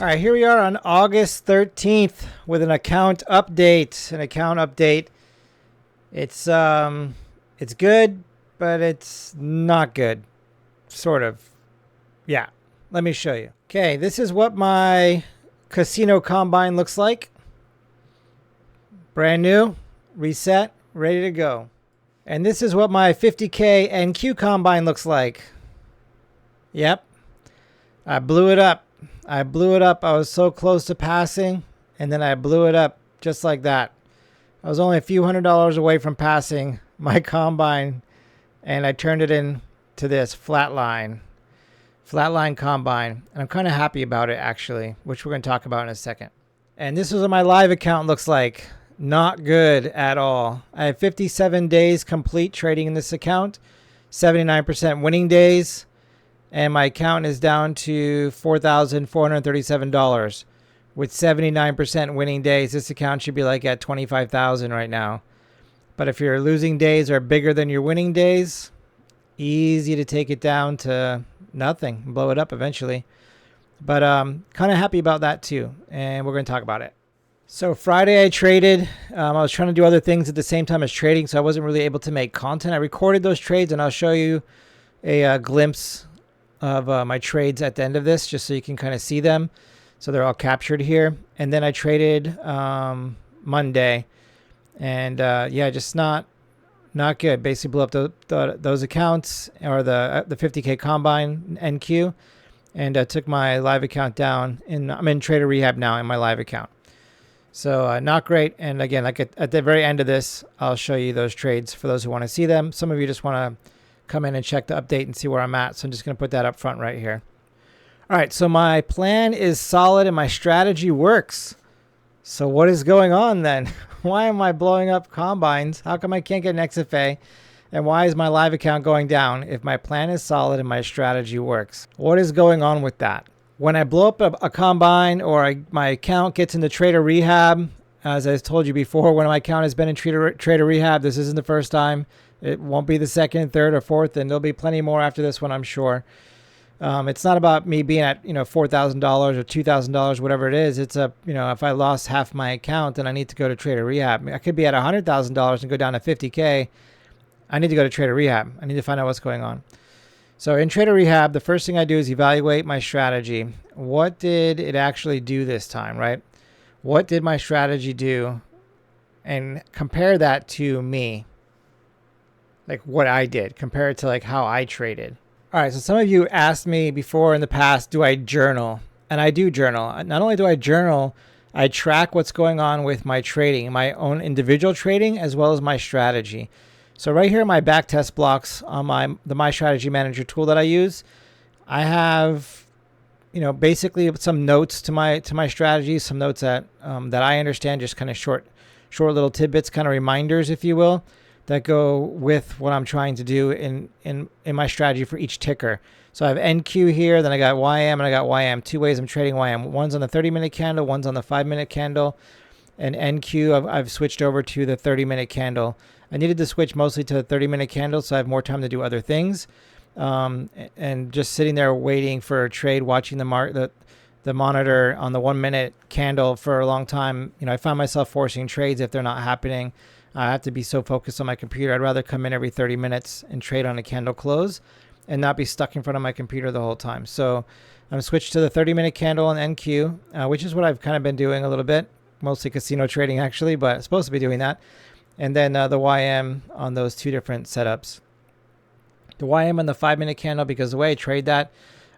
All right, here we are on August 13th with an account update. It's good, but it's not good. Sort of. Yeah. Let me show you. Okay, this is what my casino combine looks like. Brand new, reset, ready to go. And this is what my 50K NQ combine looks like. Yep. I blew it up. I was so close to passing, and then I blew it up just like that. I was only a few $100s away from passing my combine, and I turned it into this flatline combine. And I'm kind of happy about it, actually, which we're going to talk about in a second. And this is what my live account looks like. Not good at all. I have 57 days complete trading in this account, 79% winning days. And my account is down to $4,437 with 79% winning days. This account should be like at 25,000 right now. But if your losing days are bigger than your winning days, easy to take it down to nothing, blow it up eventually. But kind of happy about that too. And we're going to talk about it. So Friday I traded. I was trying to do other things at the same time as trading, so I wasn't really able to make content. I recorded those trades, and I'll show you a glimpse of my trades at the end of this, just so you can kind of see them. So they're all captured here. And then I traded Monday, and yeah, just not good. Basically blew up those accounts, or the 50K combine NQ, and took my live account down. I'm in trader rehab now in my live account. So not great. And again, like at the very end of this, I'll show you those trades for those who want to see them. Some of you just want to come in and check the update and see where I'm at. So I'm just going to put that up front right here. All right, so my plan is solid and my strategy works. So what is going on then? Why am I blowing up combines? How come I can't get an XFA? And why is my live account going down if my plan is solid and my strategy works? What is going on with that? When I blow up a combine, or my account gets into trader rehab, as I told you before, when my account has been in trader rehab, this isn't the first time. It won't be the second, third, or fourth, and there'll be plenty more after this one, I'm sure. It's not about me being at $4,000 or $2,000, whatever it is. It's if I lost half my account and I need to go to trader rehab, I could be at $100,000 and go down to 50K. I need to go to trader rehab. I need to find out what's going on. So in trader rehab, the first thing I do is evaluate my strategy. What did it actually do this time, right? What did my strategy do? And compare that to me. Like what I did, compare it to like how I traded. All right, so some of you asked me before in the past, do I journal? And I do journal. Not only do I journal, I track what's going on with my trading, my own individual trading, as well as my strategy. So right here, my back test blocks on my strategy manager tool that I use, I have, basically some notes to my strategy, some notes that I understand, just kind of short little tidbits, kind of reminders, if you will, that go with what I'm trying to do in my strategy for each ticker. So I have NQ here, then I got YM, and I got YM. Two ways I'm trading YM. One's on the 30-minute candle, one's on the 5-minute candle. And NQ, I've switched over to the 30-minute candle. I needed to switch mostly to the 30-minute candle, so I have more time to do other things. And just sitting there waiting for a trade, watching the monitor on the 1-minute candle for a long time, I find myself forcing trades if they're not happening. I have to be so focused on my computer. I'd rather come in every 30 minutes and trade on a candle close and not be stuck in front of my computer the whole time. So I'm switched to the 30-minute candle on NQ, which is what I've kind of been doing a little bit, mostly casino trading actually, but I'm supposed to be doing that. And then the YM on those two different setups. The YM on the 5-minute candle, because the way I trade that,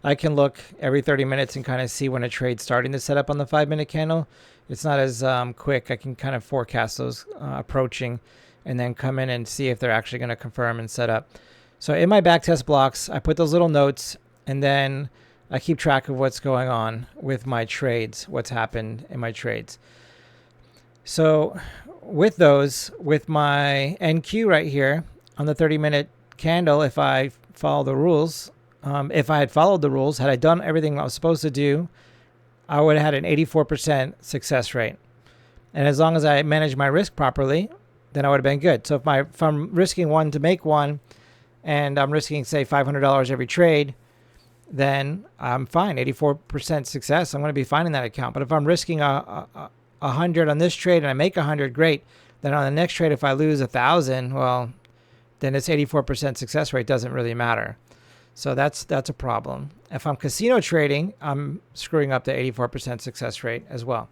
I can look every 30 minutes and kind of see when a trade's starting to set up on the 5-minute candle. It's not as quick. I can kind of forecast those approaching and then come in and see if they're actually going to confirm and set up. So in my backtest blocks, I put those little notes, and then I keep track of what's going on with my trades, what's happened in my trades. So with my NQ right here on the 30-minute candle, if I follow the rules, if I had followed the rules, had I done everything I was supposed to do, I would have had an 84% success rate. And as long as I managed my risk properly, then I would have been good. So if I'm risking one to make one, and I'm risking, say, $500 every trade, then I'm fine. 84% success. I'm going to be fine in that account. But if I'm risking a 100 on this trade and I make 100, great. Then on the next trade, if I lose 1,000, well, then this 84% success rate doesn't really matter. So that's a problem. If I'm casino trading, I'm screwing up the 84% success rate as well.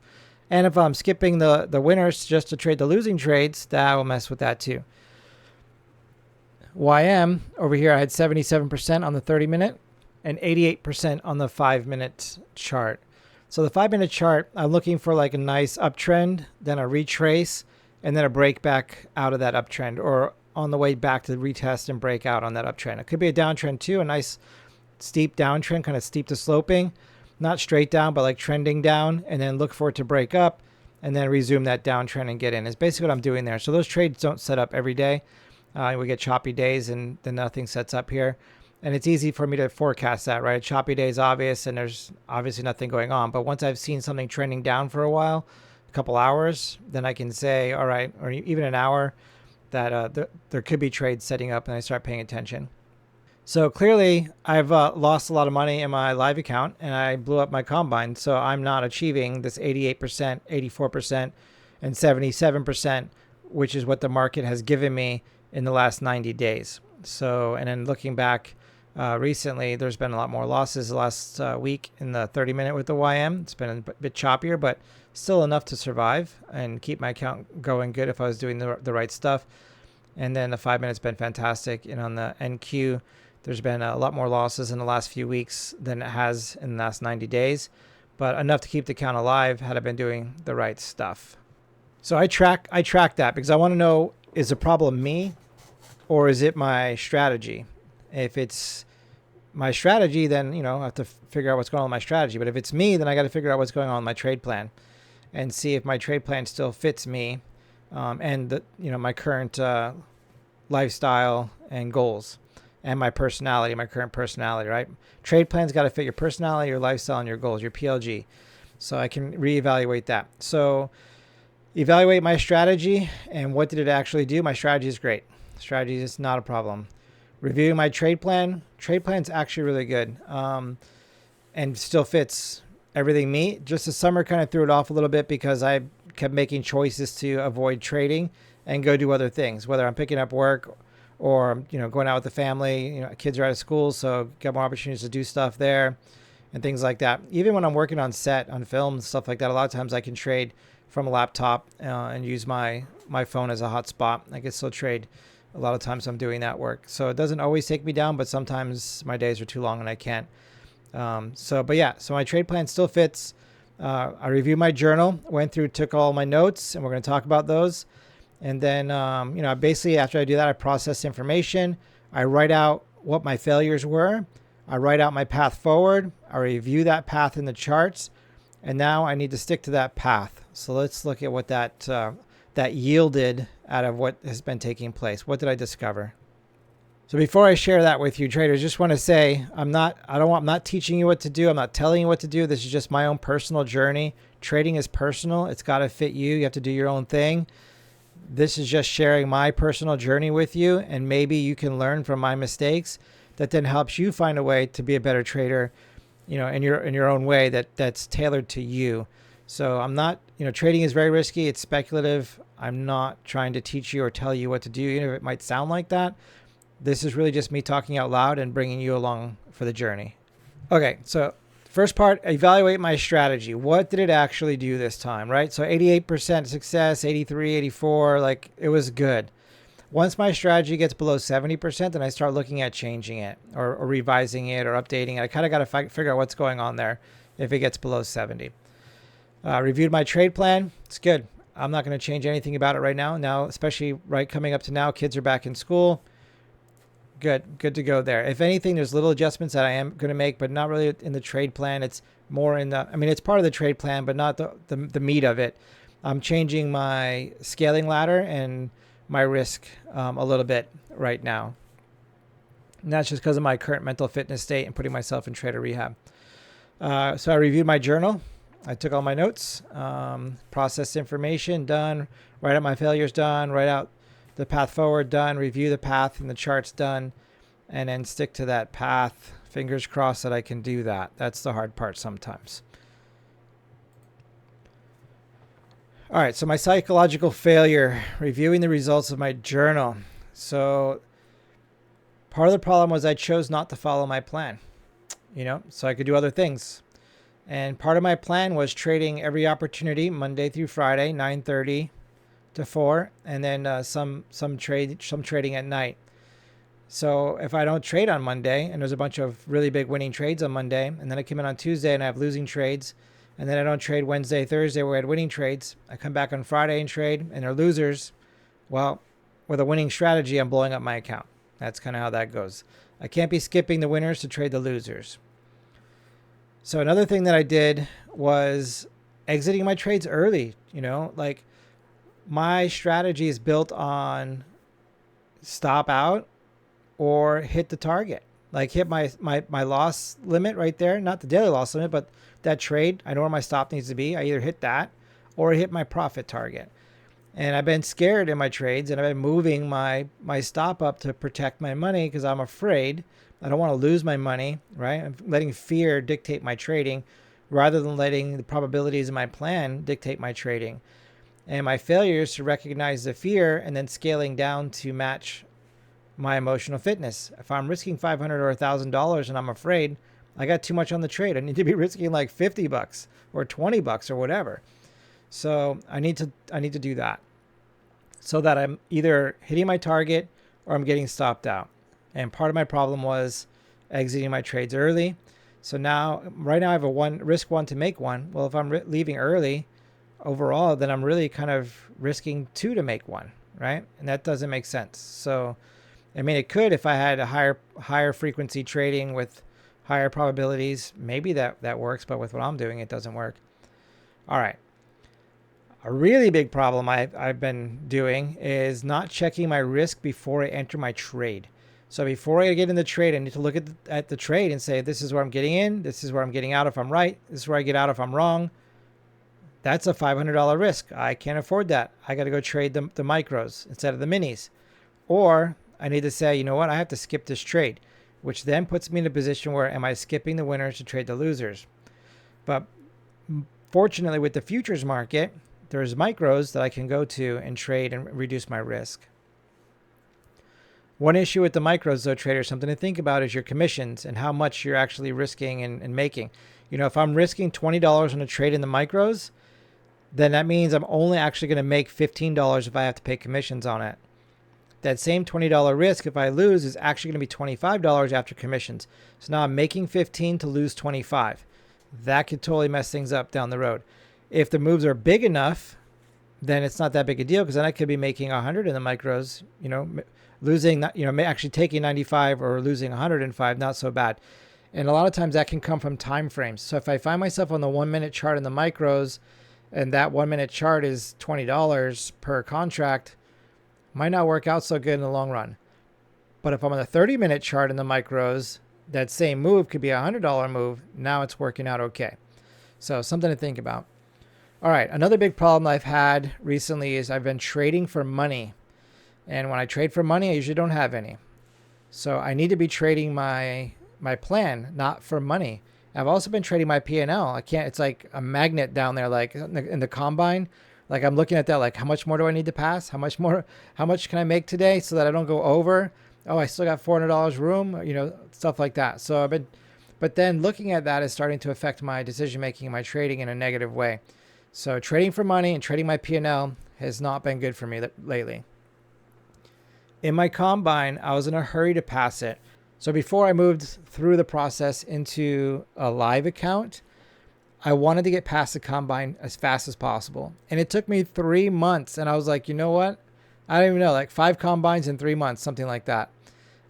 And if I'm skipping the winners just to trade the losing trades, that will mess with that too. YM over here, I had 77% on the 30-minute and 88% on the 5-minute chart. So the 5-minute chart, I'm looking for like a nice uptrend, then a retrace, and then a break back out of that uptrend, or on the way back to retest and break out on that uptrend. It could be a downtrend too, a nice steep downtrend, kind of steep to sloping, not straight down, but like trending down, and then look for it to break up and then resume that downtrend and get in. Is basically what I'm doing there. So those trades don't set up every day. We get choppy days and then nothing sets up here. And it's easy for me to forecast that, right? A choppy day is obvious and there's obviously nothing going on. But once I've seen something trending down for a while, a couple hours, then I can say, all right, or even an hour, that there could be trades setting up, and I start paying attention. So clearly I've lost a lot of money in my live account and I blew up my combine. So I'm not achieving this 88%, 84%, and 77%, which is what the market has given me in the last 90 days. So, and then looking back recently, there's been a lot more losses the last week in the 30-minute with the YM. It's been a bit choppier, but still enough to survive and keep my account going good if I was doing the right stuff. And then the 5-minute's been fantastic. And on the NQ, there's been a lot more losses in the last few weeks than it has in the last 90 days, but enough to keep the account alive had I been doing the right stuff. So I track that because I want to know, is the problem me or is it my strategy? If it's my strategy, then, I have to figure out what's going on with my strategy. But if it's me, then I got to figure out what's going on with my trade plan and see if my trade plan still fits me and my current lifestyle and goals and my current personality, right? Trade plan's got to fit your personality, your lifestyle, and your goals, your PLG. So I can reevaluate that. So evaluate my strategy and what did it actually do. My strategy is great. Strategy is not a problem. Reviewing my trade plan. Trade plan's actually really good and still fits everything me. Just the summer kind of threw it off a little bit because I kept making choices to avoid trading and go do other things, whether I'm picking up work or, going out with the family. Kids are out of school, so get more opportunities to do stuff there and things like that. Even when I'm working on set, on film, stuff like that, a lot of times I can trade from a laptop and use my phone as a hotspot. I can still trade a lot of times I'm doing that work. So it doesn't always take me down, but sometimes my days are too long and I can't. So my trade plan still fits. I reviewed my journal, went through, took all my notes, and we're going to talk about those. And then, basically after I do that, I process information. I write out what my failures were. I write out my path forward. I review that path in the charts. And now I need to stick to that path. So let's look at what that yielded out of what has been taking place. What did I discover? So before I share that with you traders, just want to say I'm not teaching you what to do. I'm not telling you what to do. This is just my own personal journey. Trading is personal. It's got to fit you. You have to do your own thing. This is just sharing my personal journey with you, and maybe you can learn from my mistakes that then helps you find a way to be a better trader, in your own way that's tailored to you. So I'm not, trading is very risky. It's speculative. I'm not trying to teach you or tell you what to do, even if it might sound like that. This is really just me talking out loud and bringing you along for the journey. Okay, so first part, evaluate my strategy. What did it actually do this time, right? So 88% success, 83, 84, like it was good. Once my strategy gets below 70%, then I start looking at changing it or revising it or updating it. I kind of got to figure out what's going on there if it gets below 70. Reviewed my trade plan. It's good. I'm not going to change anything about it right now. Now, especially right coming up to now, kids are back in school. Good to go there. If anything, there's little adjustments that I am going to make, but not really in the trade plan. It's more in it's part of the trade plan, but not the meat of it. I'm changing my scaling ladder and my risk a little bit right now. And that's just because of my current mental fitness state and putting myself in trader rehab. So I reviewed my journal. I took all my notes, processed information, done, write out my failures, done, write out the path forward, done, review the path and the charts, done, and then stick to that path Fingers crossed that I can do that. That's the hard part sometimes. All right, so my psychological failure, reviewing the results of my journal. So part of the problem was I chose not to follow my plan, so I could do other things. And part of my plan was trading every opportunity Monday through Friday, 9:30 to 4, and then some trading at night. So if I don't trade on Monday, and there's a bunch of really big winning trades on Monday, and then I come in on Tuesday and I have losing trades, and then I don't trade Wednesday, Thursday where I had winning trades, I come back on Friday and trade, and they're losers. Well, with a winning strategy, I'm blowing up my account. That's kind of how that goes. I can't be skipping the winners to trade the losers. So another thing that I did was exiting my trades early. Like my strategy is built on stop out or hit the target. Like hit my loss limit right there. Not the daily loss limit, but that trade. I know where my stop needs to be. I either hit that or hit my profit target. And I've been scared in my trades, and I've been moving my stop up to protect my money because I'm afraid. I don't want to lose my money, right? I'm letting fear dictate my trading rather than letting the probabilities of my plan dictate my trading. And my failure is to recognize the fear and then scaling down to match my emotional fitness. If I'm risking $500 or $1,000 and I'm afraid, I got too much on the trade. I need to be risking like $50 or $20 or whatever. So I need to do that so that I'm either hitting my target or I'm getting stopped out. And part of my problem was exiting my trades early. So right now I have a risk one to make one. Well, if I'm leaving early overall, then I'm really kind of risking two to make one, right? And that doesn't make sense. So, I mean, it could if I had a higher frequency trading with higher probabilities. Maybe that works, but with what I'm doing, it doesn't work. All right. A really big problem I've been doing is not checking my risk before I enter my trade. So before I get in the trade, I need to look at the trade and say, this is where I'm getting in. This is where I'm getting out if I'm right. This is where I get out if I'm wrong. That's a $500 risk. I can't afford that. I got to go trade the micros instead of the minis. Or I need to say, you know what? I have to skip this trade, which then puts me in a position where am I skipping the winners to trade the losers? But fortunately, with the futures market, there's micros that I can go to and trade and reduce my risk. One issue with the micros, though, traders, something to think about is your commissions and how much you're actually risking and making. If I'm risking $20 on a trade in the micros, then that means I'm only actually going to make $15 if I have to pay commissions on it. That same $20 risk, if I lose, is actually going to be $25 after commissions. So now I'm making $15 to lose $25. That could totally mess things up down the road. If the moves are big enough, then it's not that big a deal because then I could be making 100 in the micros, losing, actually taking 95 or losing 105, not so bad. And a lot of times that can come from time frames. So if I find myself on the 1 minute chart in the micros and that 1 minute chart is $20 per contract, might not work out so good in the long run. But if I'm on the 30-minute chart in the micros, that same move could be a $100 move. Now it's working out okay. So something to think about. All right, another big problem I've had recently is I've been trading for money. And when I trade for money, I usually don't have any. So I need to be trading my plan, not for money. I've also been trading my P&L. I can't, it's like a magnet down there, like in the combine. Like I'm looking at that, like how much more do I need to pass? How much can I make today so that I don't go over? Oh, I still got $400 room, stuff like that. So but then looking at that is starting to affect my decision-making and my trading in a negative way. So trading for money and trading my P&L has not been good for me lately. In my combine, I was in a hurry to pass it. So before I moved through the process into a live account, I wanted to get past the combine as fast as possible. And it took me 3 months. And I was like, you know what? I don't even know, like 5 combines in 3 months, something like that.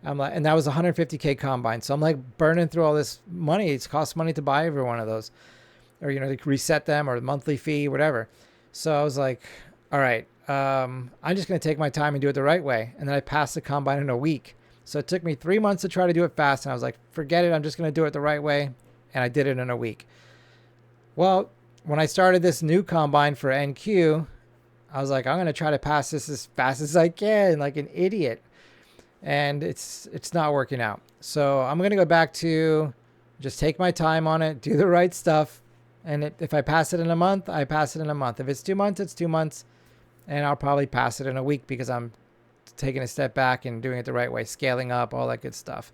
I'm like, and that was a 150K combine. So I'm like burning through all this money. It's cost money to buy every one of those, or, to reset them, or the monthly fee, whatever. So I was like, all right, I'm just going to take my time and do it the right way. And then I passed the combine in a week. So it took me 3 months to try to do it fast. And I was like, forget it. I'm just going to do it the right way. And I did it in a week. Well, when I started this new combine for NQ, I was like, I'm going to try to pass this as fast as I can, like an idiot. and it's not working out. So I'm going to go back to just take my time on it, do the right stuff. And if I pass it in a month, I pass it in a month. If it's 2 months, it's 2 months. And I'll probably pass it in a week because I'm taking a step back and doing it the right way, scaling up, all that good stuff.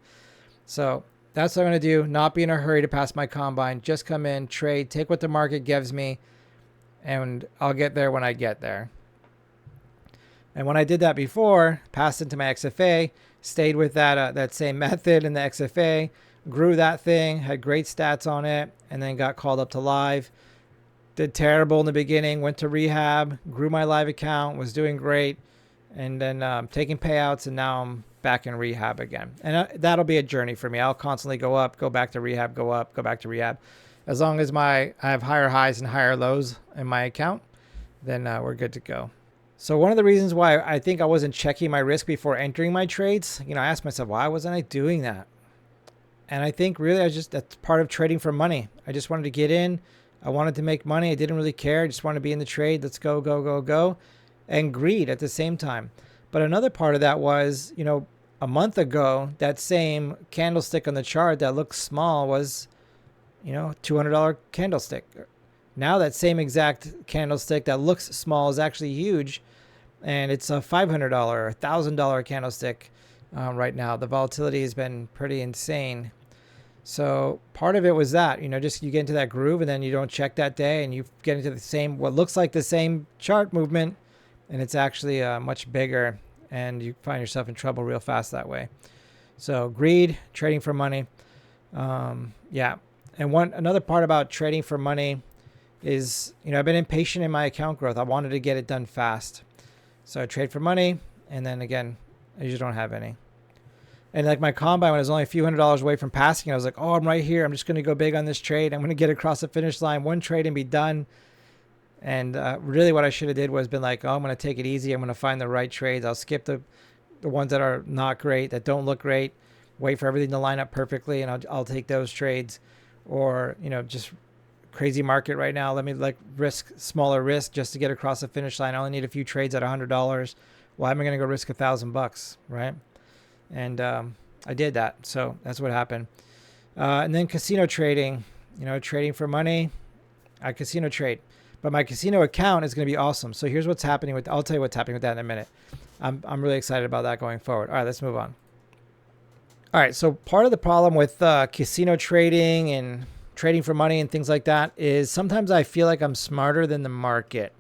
So that's what I'm going to do. Not be in a hurry to pass my combine. Just come in, trade, take what the market gives me, and I'll get there when I get there. And when I did that before, passed into my XFA, stayed with that same method in the XFA, grew that thing, had great stats on it, and then got called up to live. Did terrible in the beginning, went to rehab, grew my live account, was doing great, and then taking payouts, and now I'm back in rehab again. And that'll be a journey for me. I'll constantly go up, go back to rehab, go up, go back to rehab. As long as I have higher highs and higher lows in my account, then we're good to go. So one of the reasons why I think I wasn't checking my risk before entering my trades, I asked myself, why wasn't I doing that? And I think really that's part of trading for money. I just wanted to get in. I wanted to make money. I didn't really care. I just wanted to be in the trade. Let's go, go, go, go. And greed at the same time. But another part of that was, a month ago, that same candlestick on the chart that looked small was, $200 candlestick. Now that same exact candlestick that looks small is actually huge. And it's a $500 or $1,000 candlestick right now. The volatility has been pretty insane. So part of it was that, just you get into that groove and then you don't check that day and you get into what looks like the same chart movement, and it's actually much bigger, and you find yourself in trouble real fast that way. So greed, trading for money. Yeah. And another part about trading for money is, I've been impatient in my account growth. I wanted to get it done fast. So I trade for money, and then again, I usually don't have any. And like my combine, when I was only a few $100s away from passing, I was like, oh, I'm right here. I'm just going to go big on this trade. I'm going to get across the finish line, one trade and be done. And really what I should have did was been like, oh, I'm going to take it easy. I'm going to find the right trades. I'll skip the ones that are not great, that don't look great, wait for everything to line up perfectly, and I'll take those trades. Or, just crazy market right now. Let me smaller risk just to get across the finish line. I only need a few trades at $100. Why am I going to go risk $1,000, right? And I did that. So that's what happened. And then casino trading, trading for money. I casino trade. But my casino account is going to be awesome. So here's what's happening I'll tell you what's happening with that in a minute. I'm really excited about that going forward. All right, let's move on. All right, so part of the problem with casino trading and trading for money and things like that is sometimes I feel like I'm smarter than the market,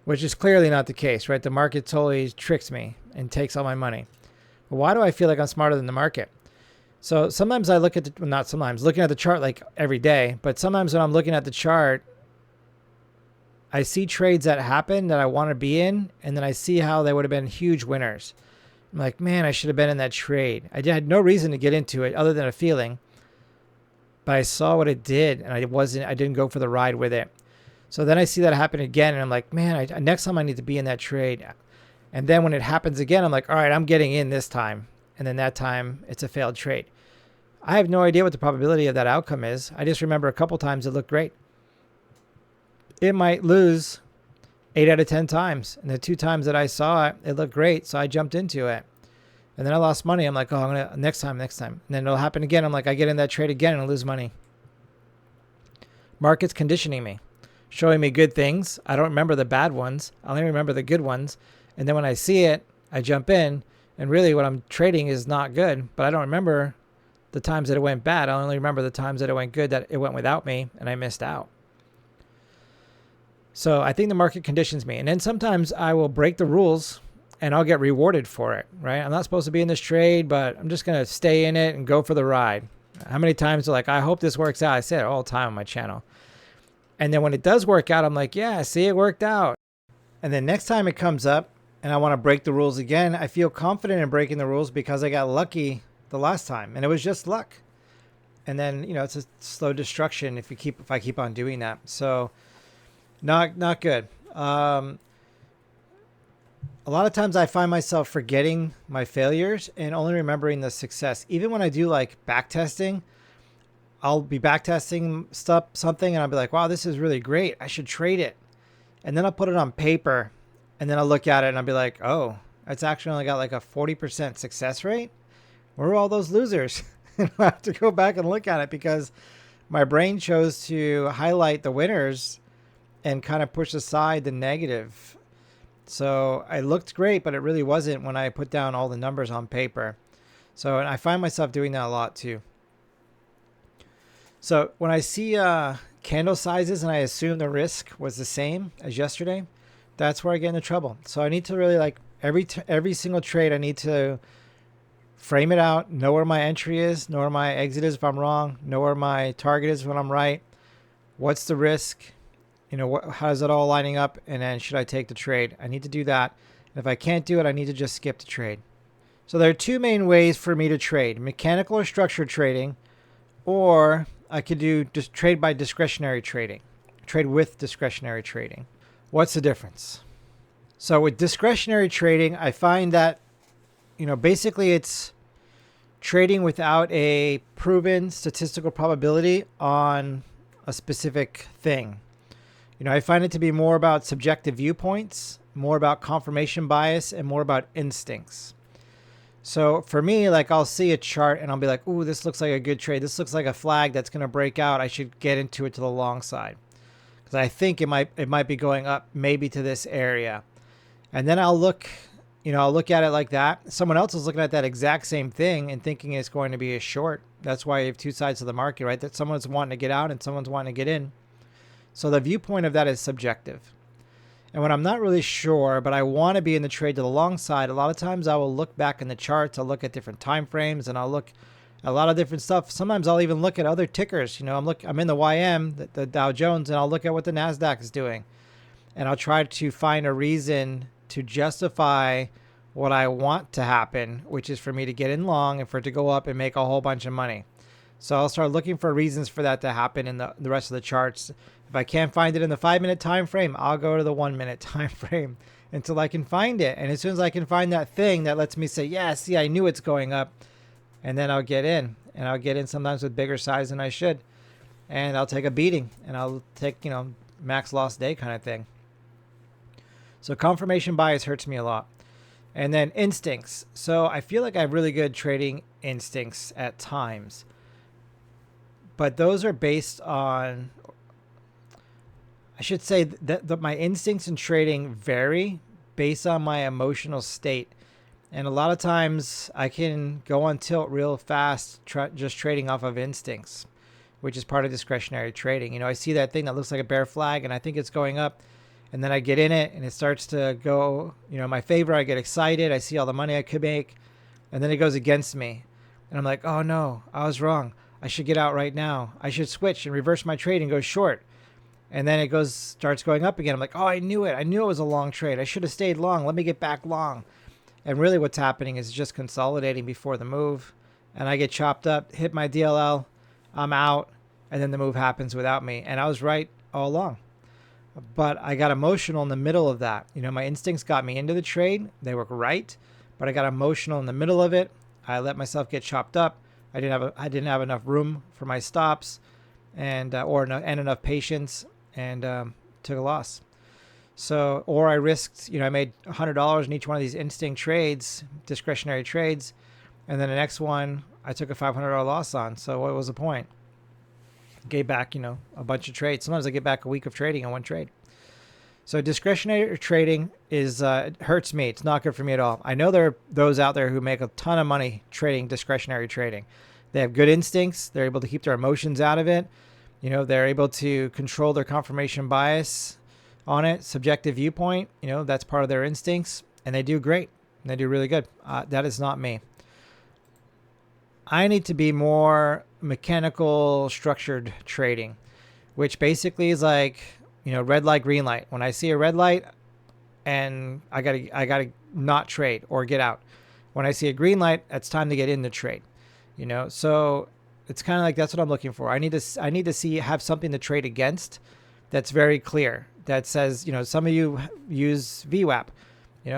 which is clearly not the case, right? The market totally tricks me and takes all my money. Why do I feel like I'm smarter than the market? So sometimes I looking at the chart like every day, but sometimes when I'm looking at the chart, I see trades that happen that I want to be in, and then I see how they would have been huge winners. I'm like, man, I should have been in that trade. I had no reason to get into it other than a feeling, but I saw what it did, and I didn't go for the ride with it. So then I see that happen again, and I'm like, man, next time I need to be in that trade. And then when it happens again, I'm like, all right, I'm getting in this time. And then that time, it's a failed trade. I have no idea what the probability of that outcome is. I just remember a couple times it looked great. It might lose 8 out of 10 times. And the 2 times that I saw it, it looked great. So I jumped into it. And then I lost money. I'm like, oh, I'm going to next time. And then it'll happen again. I'm like, I get in that trade again and I lose money. Market's conditioning me, showing me good things. I don't remember the bad ones. I only remember the good ones. And then when I see it, I jump in. And really what I'm trading is not good. But I don't remember the times that it went bad. I only remember the times that it went good, that it went without me and I missed out. So I think the market conditions me. And then sometimes I will break the rules and I'll get rewarded for it, right? I'm not supposed to be in this trade, but I'm just going to stay in it and go for the ride. How many times they're like, I hope this works out. I say it all the time on my channel. And then when it does work out, I'm like, yeah, see, it worked out. And then next time it comes up and I want to break the rules again, I feel confident in breaking the rules because I got lucky the last time and it was just luck. And then, it's a slow destruction if I keep on doing that. So not good. A lot of times I find myself forgetting my failures and only remembering the success. Even when I do like back testing, I'll be back testing something and I'll be like, wow, this is really great. I should trade it. And then I'll put it on paper and then I'll look at it and I'll be like, oh, It's actually only got like a 40% success rate. Where are all those losers? I have to go back and look at it because my brain chose to highlight the winners and kind of push aside the negative. So it looked great, but it really wasn't when I put down all the numbers on paper. So, and I find myself doing that a lot too. So when I see candle sizes and I assume the risk was the same as yesterday, that's where I get into trouble. So I need to really like every single trade, I need to frame it out, know where my entry is, know where my exit is if I'm wrong, know where my target is when I'm right. What's the risk? How is it all lining up? And then should I take the trade? I need to do that. And if I can't do it, I need to just skip the trade. So there are two main ways for me to trade: mechanical or structured trading, or I could do just trade by discretionary trading, trade with discretionary trading. What's the difference? So with discretionary trading, I find that, basically it's trading without a proven statistical probability on a specific thing. I find it to be more about subjective viewpoints, more about confirmation bias, and more about instincts. So for me, like I'll see a chart and I'll be like, ooh, this looks like a good trade. This looks like a flag that's going to break out. I should get into it to the long side because I think it might be going up maybe to this area. And then I'll look at it like that. Someone else is looking at that exact same thing and thinking it's going to be a short. That's why you have two sides of the market, right? That someone's wanting to get out and someone's wanting to get in. So the viewpoint of that is subjective. And when I'm not really sure, but I want to be in the trade to the long side, a lot of times I will look back in the charts. I'll look at different time frames and I'll look at a lot of different stuff. Sometimes I'll even look at other tickers. I'm in the YM, the Dow Jones, and I'll look at what the NASDAQ is doing. And I'll try to find a reason to justify what I want to happen, which is for me to get in long and for it to go up and make a whole bunch of money. So I'll start looking for reasons for that to happen in the rest of the charts. If I can't find it in the 5-minute time frame, I'll go to the 1-minute time frame until I can find it. And as soon as I can find that thing that lets me say, yeah, see, I knew it's going up, and then I'll get in. And I'll get in sometimes with bigger size than I should. And I'll take a beating, and I'll take, max loss day kind of thing. So confirmation bias hurts me a lot. And then instincts. So I feel like I have really good trading instincts at times. But those are based on, I should say that my instincts in trading vary based on my emotional state. And a lot of times I can go on tilt real fast just trading off of instincts, which is part of discretionary trading. I see that thing that looks like a bear flag and I think it's going up. And then I get in it and it starts to go, in my favor. I get excited. I see all the money I could make. And then it goes against me. And I'm like, oh no, I was wrong. I should get out right now. I should switch and reverse my trade and go short. And then it starts going up again. I'm like, oh, I knew it. I knew it was a long trade. I should have stayed long. Let me get back long. And really what's happening is just consolidating before the move. And I get chopped up, hit my DLL, I'm out, and then the move happens without me. And I was right all along. But I got emotional in the middle of that. My instincts got me into the trade. They were right. But I got emotional in the middle of it. I let myself get chopped up. I didn't have enough room for my stops and enough patience, and took a loss. So, or I risked, I made $100 in each one of these instinct trades, discretionary trades. And then the next one I took a $500 loss on. So what was the point? Gave back, a bunch of trades. Sometimes I get back a week of trading on one trade. So discretionary trading hurts me. It's not good for me at all. I know there are those out there who make a ton of money trading discretionary trading. They have good instincts. They're able to keep their emotions out of it. They're able to control their confirmation bias on it, subjective viewpoint. That's part of their instincts, and they do great. They do really good. That is not me. I need to be more mechanical structured trading, which basically is like, red light, green light. When I see a red light and I gotta not trade or get out. When I see a green light, it's time to get in the trade, so it's kind of like, that's what I'm looking for. I need to have something to trade against that's very clear, that says, some of you use VWAP,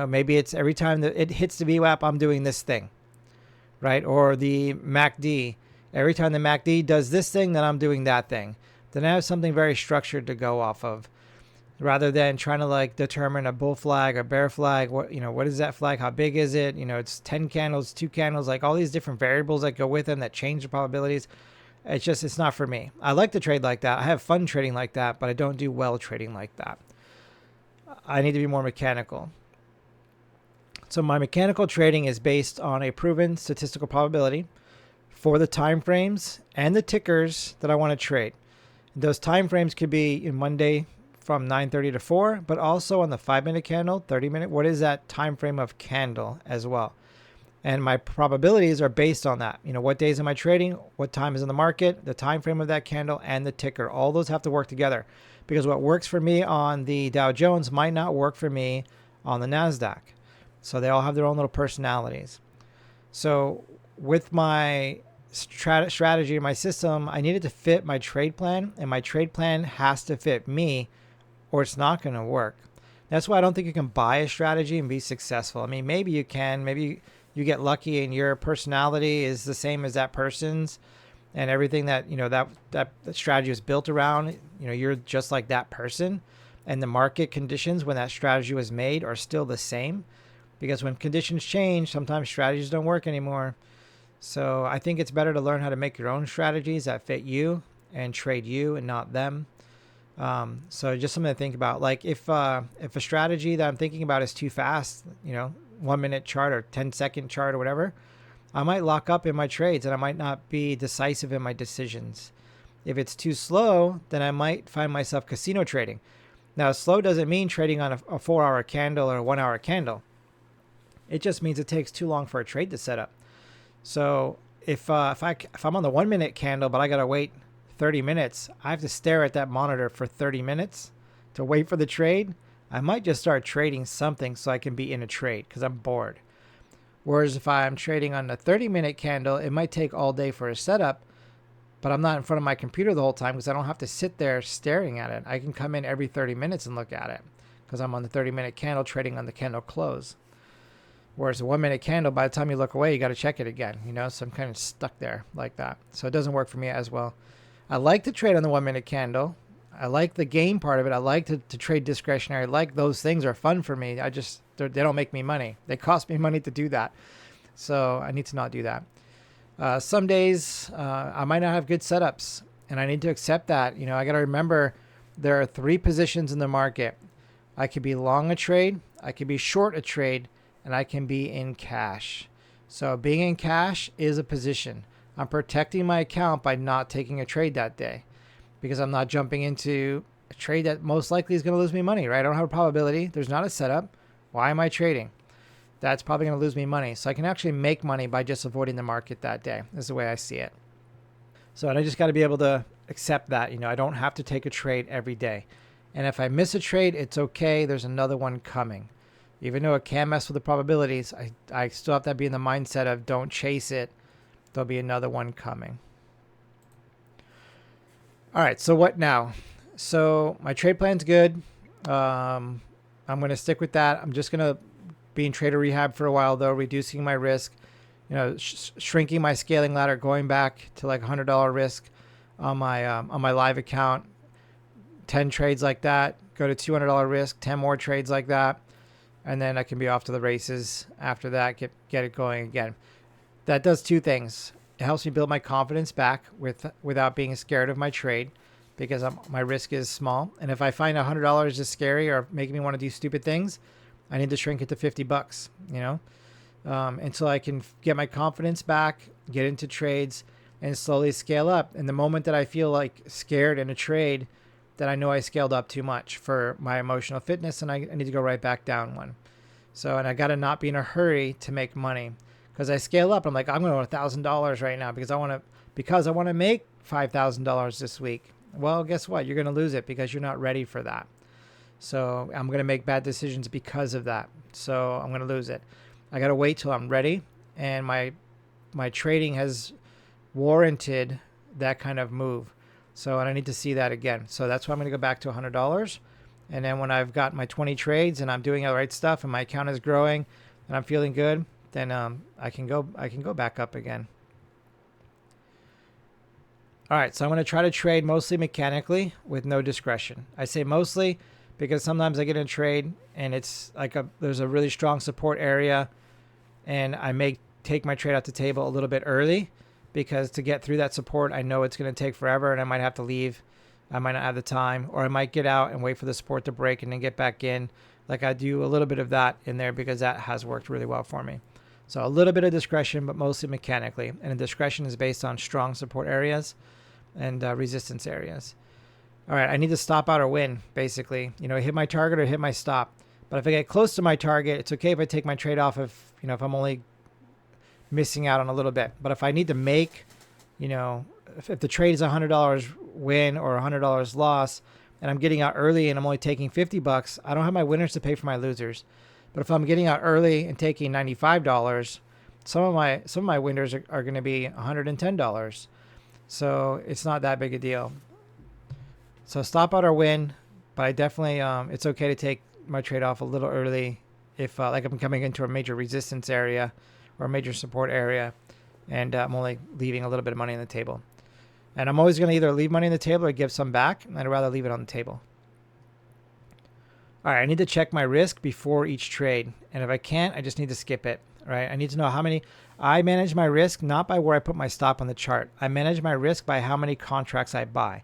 maybe it's every time that it hits the VWAP, I'm doing this thing, right? Or the MACD, every time the MACD does this thing, then I'm doing that thing. Then I have something very structured to go off of. rather than trying to like determine a bull flag or bear flag. What is that flag? How big is it? It's 10 candles, 2 candles, like all these different variables that go with them that change the probabilities. It's not for me. I like to trade like that. I have fun trading like that, but I don't do well trading like that. I need to be more mechanical. So my mechanical trading is based on a proven statistical probability for the time frames and the tickers that I want to trade. Those time frames could be in Monday from 9:30 to 4, but also on the 5-minute candle, 30-minute. What is that time frame of candle as well? And my probabilities are based on that. What days am I trading? What time is in the market? The time frame of that candle and the ticker. All those have to work together, because what works for me on the Dow Jones might not work for me on the NASDAQ. So they all have their own little personalities. So with my strategy and my system, I needed to fit my trade plan, and my trade plan has to fit me or it's not going to work. That's why I don't think you can buy a strategy and be successful. I mean, maybe you can. Maybe you get lucky and your personality is the same as that person's, and everything that that strategy is built around, you're just like that person, and the market conditions when that strategy was made are still the same, because when conditions change, sometimes strategies don't work anymore. So I think it's better to learn how to make your own strategies that fit you and trade you and not them. So just something to think about. Like if a strategy that I'm thinking about is too fast, 1 minute chart or 10-second chart or whatever, I might lock up in my trades and I might not be decisive in my decisions. If it's too slow, then I might find myself casino trading. Now, slow doesn't mean trading on a 4-hour candle or a 1-hour candle. It just means it takes too long for a trade to set up. So if I'm on the 1 minute candle, but I got to wait 30 minutes, I have to stare at that monitor for 30 minutes to wait for the trade. I might just start trading something so I can be in a trade because I'm bored. Whereas if I'm trading on the 30-minute candle, it might take all day for a setup, but I'm not in front of my computer the whole time because I don't have to sit there staring at it. I can come in every 30 minutes and look at it because I'm on the 30-minute candle trading on the candle close. Whereas a 1 minute candle, by the time you look away, you got to check it again, so I'm kind of stuck there like that. So it doesn't work for me as well. I like to trade on the 1 minute candle. I like the game part of it. I like to trade discretionary. Like those things are fun for me. They don't make me money. They cost me money to do that. So I need to not do that. Some days I might not have good setups, and I need to accept that. I got to remember there are 3 positions in the market. I could be long a trade, I could be short a trade, and I can be in cash. So being in cash is a position. I'm protecting my account by not taking a trade that day because I'm not jumping into a trade that most likely is going to lose me money, right? I don't have a probability. There's not a setup. Why am I trading? That's probably going to lose me money. So I can actually make money by just avoiding the market that day. This is the way I see it. So I just got to be able to accept that. I don't have to take a trade every day. And if I miss a trade, it's okay. There's another one coming. Even though it can mess with the probabilities, I still have to be in the mindset of don't chase it. There'll be another one coming. All right, so what now? So my trade plan's good. I'm going to stick with that. I'm just going to be in trader rehab for a while, though, reducing my risk, shrinking my scaling ladder, going back to like $100 risk on my live account, 10 trades like that, go to $200 risk, 10 more trades like that. And then I can be off to the races after that, get it going again. That does 2 things. It helps me build my confidence back without being scared of my trade because my risk is small. And if I find $100 is scary or making me want to do stupid things, I need to shrink it to $50, until I can get my confidence back, get into trades, and slowly scale up. And the moment that I feel like scared in a trade, then I know I scaled up too much for my emotional fitness and I need to go right back down one. So, and I got to not be in a hurry to make money because I scale up. I'm like, I'm going to $1,000 right now because I want to make $5,000 this week. Well, guess what? You're going to lose it because you're not ready for that. So I'm going to make bad decisions because of that. So I'm going to lose it. I got to wait till I'm ready. And my trading has warranted that kind of move. So, and I need to see that again. So that's why I'm going to go back to $100. And then when I've got my 20 trades and I'm doing all the right stuff and my account is growing and I'm feeling good, then I can go back up again. All right, so I'm going to try to trade mostly mechanically with no discretion. I say mostly because sometimes I get in a trade and it's like there's a really strong support area, and I may take my trade off the table a little bit early, because to get through that support, I know it's going to take forever and I might have to leave. I might not have the time, or I might get out and wait for the support to break and then get back in. Like, I do a little bit of that in there because that has worked really well for me. So a little bit of discretion, but mostly mechanically. And the discretion is based on strong support areas and resistance areas. All right, I need to stop out or win, basically. Hit my target or hit my stop. But if I get close to my target, it's okay if I take my trade off if I'm only missing out on a little bit. But if I need to make, if the trade is $100 win or $100 loss, and I'm getting out early and I'm only taking $50, I don't have my winners to pay for my losers. But if I'm getting out early and taking $95, some of my winners are going to be $110. So it's not that big a deal. So stop out or win, but I definitely it's okay to take my trade off a little early if like I'm coming into a major resistance area or a major support area, and I'm only leaving a little bit of money on the table. And I'm always going to either leave money on the table or give some back, and I'd rather leave it on the table. All right, I need to check my risk before each trade. And if I can't, I just need to skip it, right? I need to know how many. I manage my risk not by where I put my stop on the chart. I manage my risk by how many contracts I buy.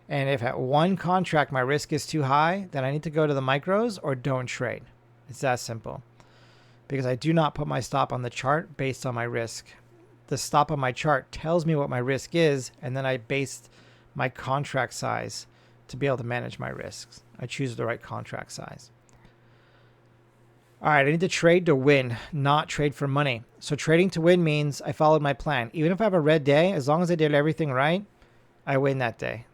And if at one contract my risk is too high, then I need to go to the micros or don't trade. It's that simple. Because I do not put my stop on the chart based on my risk. The stop on my chart tells me what my risk is, and then I base my contract size to be able to manage my risks. I choose the right contract size. All right, I need to trade to win, not trade for money. So trading to win means I followed my plan. Even if I have a red day, as long as I did everything right, I win that day.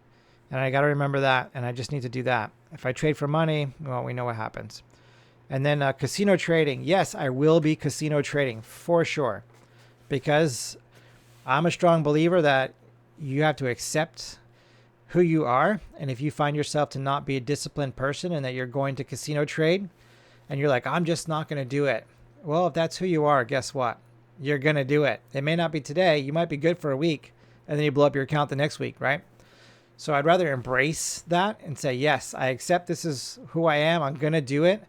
And I got to remember that, and I just need to do that. If I trade for money, well, we know what happens. And then casino trading. Yes, I will be casino trading for sure, because I'm a strong believer that you have to accept who you are. And if you find yourself to not be a disciplined person and that you're going to casino trade and you're like, I'm just not going to do it. Well, if that's who you are, guess what? You're going to do it. It may not be today. You might be good for a week, and then you blow up your account the next week, right? So I'd rather embrace that and say, yes, I accept this is who I am. I'm going to do it.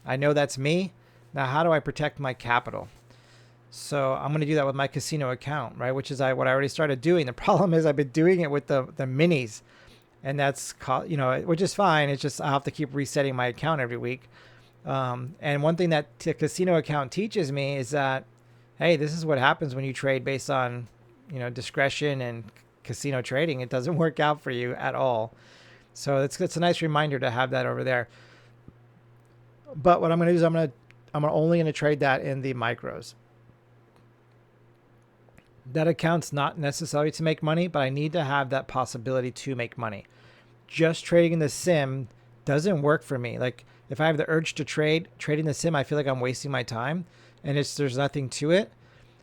I know that's me. Now, how do I protect my capital? So I'm going to do that with my casino account, right? Which is what I already started doing. The problem is I've been doing it with the minis, and that's, which is fine. It's just I have to keep resetting my account every week. And one thing that the casino account teaches me is that, hey, this is what happens when you trade based on, discretion and casino trading. It doesn't work out for you at all. So it's a nice reminder to have that over there. But what I'm going to do is I'm only going to trade that in the micros. That account's not necessary to make money, but I need to have that possibility to make money. Just trading in the sim doesn't work for me. Like, if I have the urge to trading the sim, I feel like I'm wasting my time, and there's nothing to it.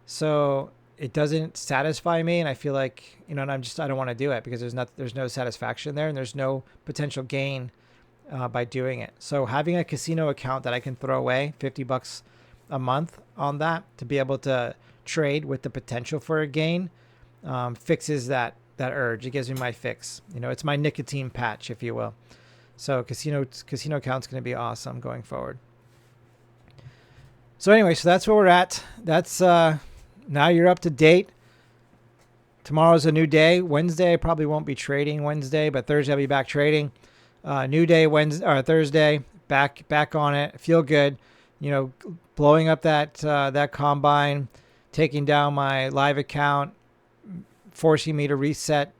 So it doesn't satisfy me, and I feel like, and I don't want to do it because there's no satisfaction there, and there's no potential gain by doing it. So having a casino account that I can throw away $50 a month on that to be able to trade with the potential for a gain fixes that urge. It gives me my fix. It's my nicotine patch, if you will. So casino account's going to be awesome going forward. So anyway, so that's where we're at. That's now you're up to date. Tomorrow's a new day. Wednesday I probably won't be trading Wednesday, but Thursday I'll be back trading. New day Wednesday or Thursday, back on it. Feel good. Blowing up that combine, taking down my live account, forcing me to reset,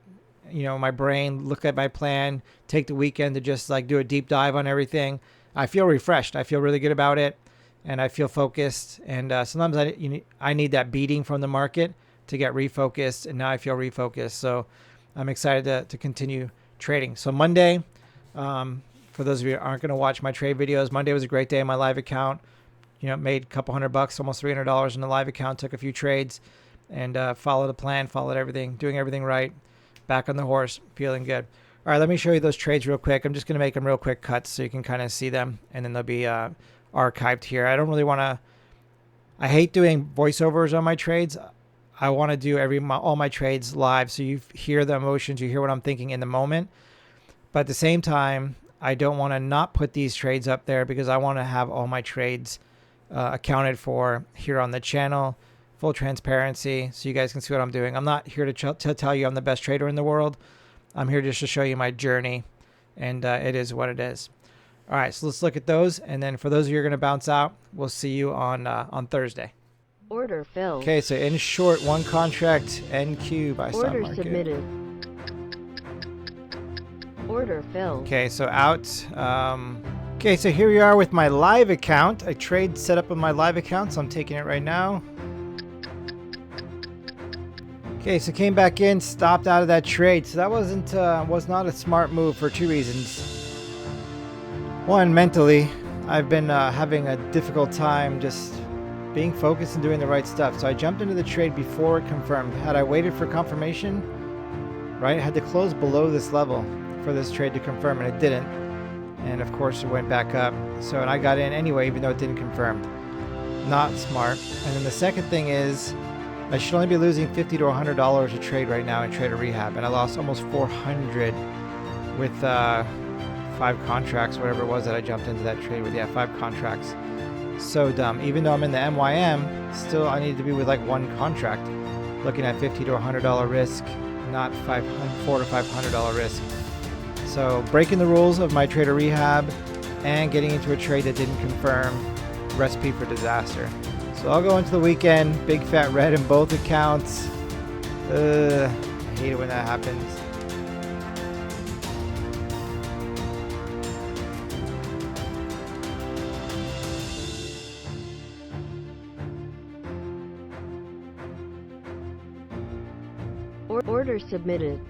my brain, look at my plan, take the weekend to just do a deep dive on everything. I feel refreshed. I feel really good about it, and I feel focused. And sometimes I need that beating from the market to get refocused, and now I feel refocused. So I'm excited to continue trading. So Monday, for those of you who aren't going to watch my trade videos, Monday was a great day in my live account. Made a couple $100, almost $300 in the live account, took a few trades, and followed the plan, followed everything, doing everything right. Back on the horse, feeling good. All right, let me show you those trades real quick. I'm just going to make them real quick cuts so you can kind of see them, and then they'll be archived here. I don't really want to, I hate doing voiceovers on my trades. I want to do all my trades live so you hear the emotions, you hear what I'm thinking in the moment. But at the same time, I don't want to not put these trades up there because I want to have all my trades accounted for here on the channel. Full transparency so you guys can see what I'm doing. I'm not here to tell you I'm the best trader in the world. I'm here just to show you my journey, and it is what it is. All right, so let's look at those, and then for those of you who are going to bounce out, we'll see you on Thursday. Order filled. Okay, so in short, one contract NQ by stock Order market. submitted. Order filled. Okay, so out. Okay, so here we are with my live account. A trade set up on my live account, so I'm taking it right now. Okay, so came back in, stopped out of that trade. So that was not a smart move for two reasons. One, mentally, I've been having a difficult time just being focused and doing the right stuff. So I jumped into the trade before it confirmed. Had I waited for confirmation, right, I had to close below this level for this trade to confirm, and it didn't. And of course, it went back up. So, and I got in anyway, even though it didn't confirm. Not smart. And then the second thing is, I should only be losing $50 to $100 a trade right now in Trader Rehab, and I lost almost 400 with 5 contracts, whatever it was that I jumped into that trade with. Yeah, 5 contracts. So dumb. Even though I'm in the MYM, still I need to be with like 1 contract, looking at $50 to $100 risk, not $400 to $500 risk. So breaking the rules of my Trader Rehab and getting into a trade that didn't confirm, recipe for disaster. So I'll go into the weekend, big fat red in both accounts. I hate it when that happens. Order submitted.